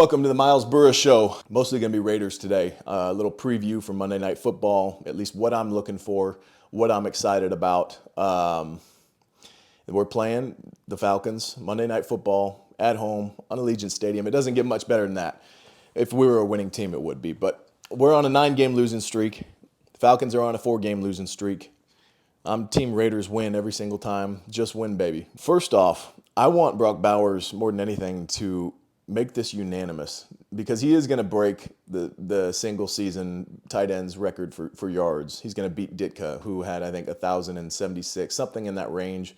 Welcome to the Miles Burris Show. Mostly going to be Raiders today. A little preview for Monday Night Football, at least what I'm looking for, what I'm excited about. We're playing the Falcons, Monday Night Football, at home, on Allegiant Stadium. It doesn't get much better than that. If we were a winning team, it would be. But we're on a 9-game losing streak. The Falcons are on a 4-game losing streak. I'm Team Raiders win every single time. Just win, baby. First off, I want Brock Bowers more than anything to make this unanimous because he is going to break the single season tight ends record for yards. He's going to beat Ditka, who had, I think, 1,076, something in that range.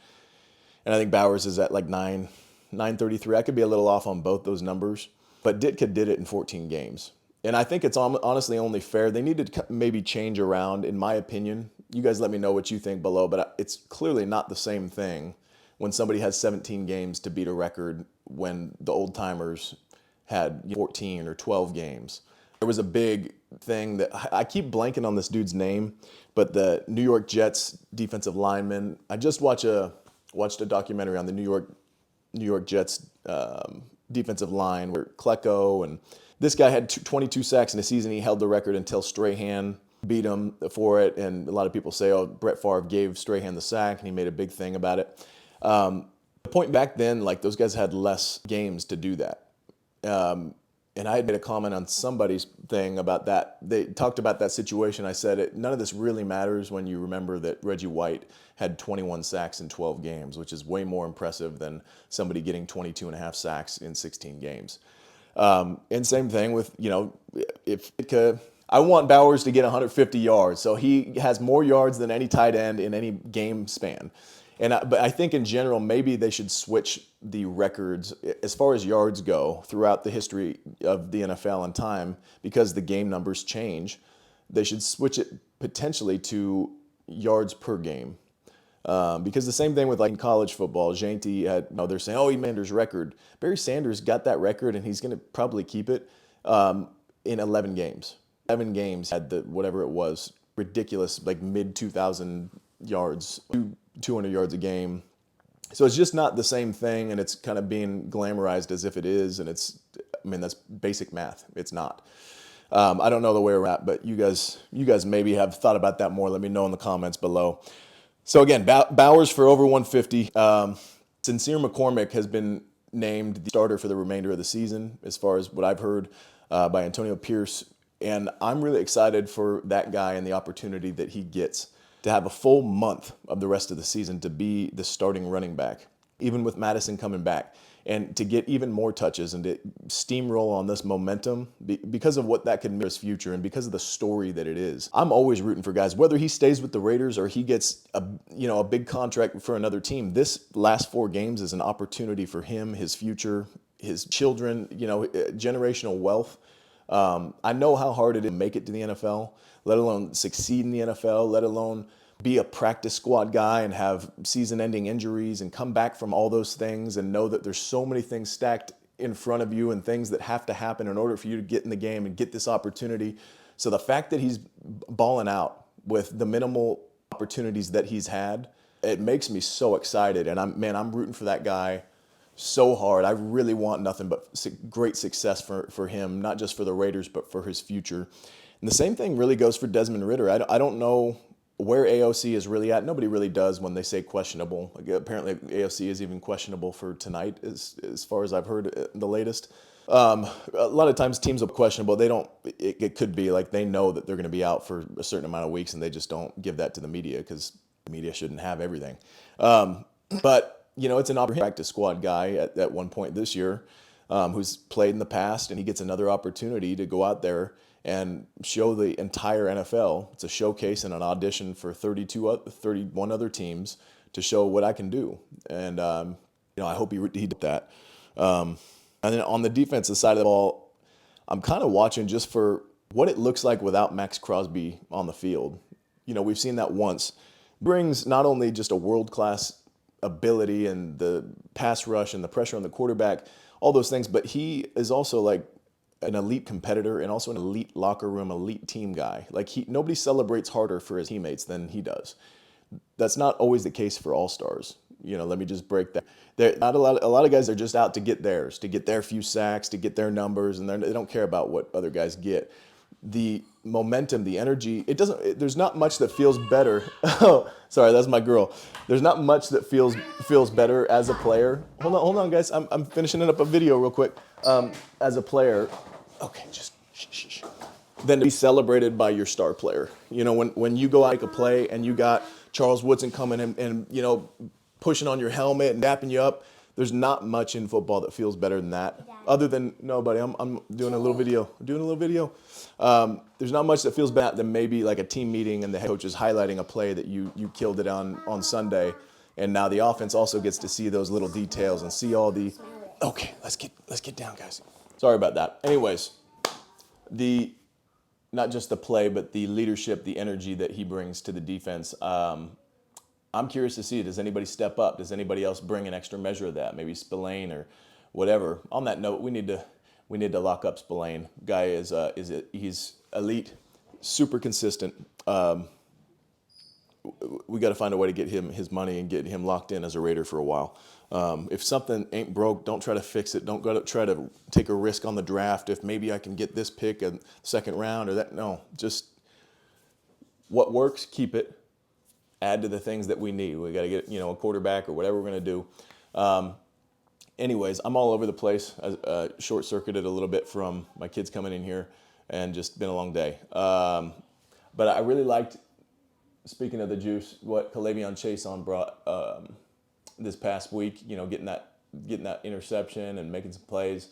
And I think Bowers is at like 933. I could be a little off on both those numbers, but Ditka did it in 14 games. And I think it's honestly only fair. They need to maybe change around, in my opinion. You guys let me know what you think below, but it's clearly not the same thing when somebody has 17 games to beat a record when the old timers had 14 or 12 games. There was a big thing that I keep blanking on this dude's name, but the New York Jets defensive lineman. I just watched a documentary on the New York Jets defensive line where Klecko and this guy had 22 sacks in a season. He held the record until Strahan beat him for it, and a lot of people say, "Oh, Brett Favre gave Strahan the sack," and he made a big thing about it. The point back then, like those guys had less games to do that. And I had made a comment on somebody's thing about that. They talked about that situation. I said, none of this really matters when you remember that Reggie White had 21 sacks in 12 games, which is way more impressive than somebody getting 22 and a half sacks in 16 games. And same thing with, if I want Bowers to get 150 yards. So he has more yards than any tight end in any game span. But I think in general, maybe they should switch the records as far as yards go throughout the history of the NFL and time, because the game numbers change. They should switch it potentially to yards per game. Because the same thing with like in college football, Janty had, they're saying, oh, he Sanders' record. Barry Sanders got that record and he's going to probably keep it in 11 games. 11 games had whatever it was, ridiculous, like mid 2,000 yards, 200 yards a game. So it's just not the same thing, and it's kind of being glamorized as if it is, and that's basic math. It's not. I don't know the way we're at, but you guys maybe have thought about that more. Let me know in the comments below. So again, Bowers for over 150. Sincere McCormick has been named the starter for the remainder of the season, as far as what I've heard by Antonio Pierce. And I'm really excited for that guy and the opportunity that he gets to have a full month of the rest of the season to be the starting running back, even with Madison coming back, and to get even more touches and to steamroll on this momentum because of what that could mean for his future and because of the story that it is. I'm always rooting for guys, whether he stays with the Raiders or he gets a big contract for another team. This last 4 games is an opportunity for him, his future, his children, generational wealth. I know how hard it is to make it to the NFL, let alone succeed in the NFL, let alone be a practice squad guy and have season-ending injuries and come back from all those things and know that there's so many things stacked in front of you and things that have to happen in order for you to get in the game and get this opportunity. So the fact that he's balling out with the minimal opportunities that he's had, it makes me so excited. And I'm rooting for that guy so hard. I really want nothing but great success for him, not just for the Raiders, but for his future. And the same thing really goes for Desmond Ridder. I don't know where AOC is really at. Nobody really does when they say questionable. Like, apparently AOC is even questionable for tonight, as far as I've heard the latest. A lot of times teams are questionable. They don't. It could be like they know that they're going to be out for a certain amount of weeks, and they just don't give that to the media because the media shouldn't have everything. But it's an practice squad guy at one point this year who's played in the past, and he gets another opportunity to go out there and show the entire NFL. It's a showcase and an audition for 31 other teams to show what I can do. And, I hope he did that. And then on the defensive side of the ball, I'm kind of watching just for what it looks like without Max Crosby on the field. We've seen that once. Brings not only just a world-class ability and the pass rush and the pressure on the quarterback, all those things, but he is also like an elite competitor and also an elite locker room, elite team guy. Like nobody celebrates harder for his teammates than he does. That's not always the case for all-stars. let me just break that. There, not a lot of guys are just out to get theirs, to get their few sacks, to get their numbers, and they don't care about what other guys get. The momentum, the energy, there's not much that feels better. Oh, sorry, that's my girl. There's not much that feels better as a player. Hold on, guys. I'm finishing up a video real quick. As a player, okay, just shh. Then to be celebrated by your star player. When you go out and make a play and you got Charles Woodson coming and pushing on your helmet and dapping you up. There's not much in football that feels better than that. Other than nobody, I'm doing a little video. There's not much that feels better than maybe like a team meeting and the head coach is highlighting a play that you killed it on Sunday, and now the offense also gets to see those little details and see all the. Okay, let's get down, guys. Sorry about that. Anyways, not just the play, but the leadership, the energy that he brings to the defense. I'm curious to see, does anybody step up? Does anybody else bring an extra measure of that? Maybe Spillane or whatever. On that note, we need to lock up Spillane. Guy he's elite, super consistent. We got to find a way to get him his money and get him locked in as a Raider for a while. If something ain't broke, don't try to fix it. Don't go to try to take a risk on the draft. If maybe I can get this pick in second round or that. No, just what works, keep it. Add to the things that we need. We got to get a quarterback or whatever we're going to do. Anyways, I'm all over the place. I short-circuited a little bit from my kids coming in here and just been a long day. But I really liked, speaking of the juice, what Kalavion Chason brought this past week. Getting that interception and making some plays.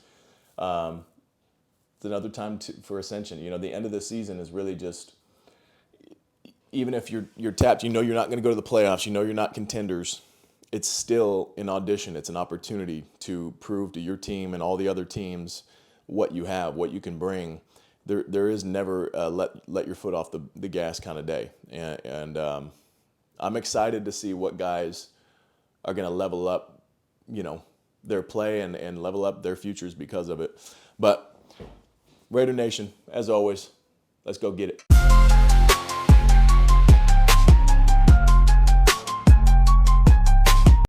It's another time for ascension. The end of the season is really just. Even if you're tapped, you're not going to go to the playoffs, you're not contenders, it's still an audition. It's an opportunity to prove to your team and all the other teams what you have, what you can bring. There is never let your foot off the gas kind of day. And I'm excited to see what guys are going to level up, their play and level up their futures because of it. But Raider Nation, as always, let's go get it.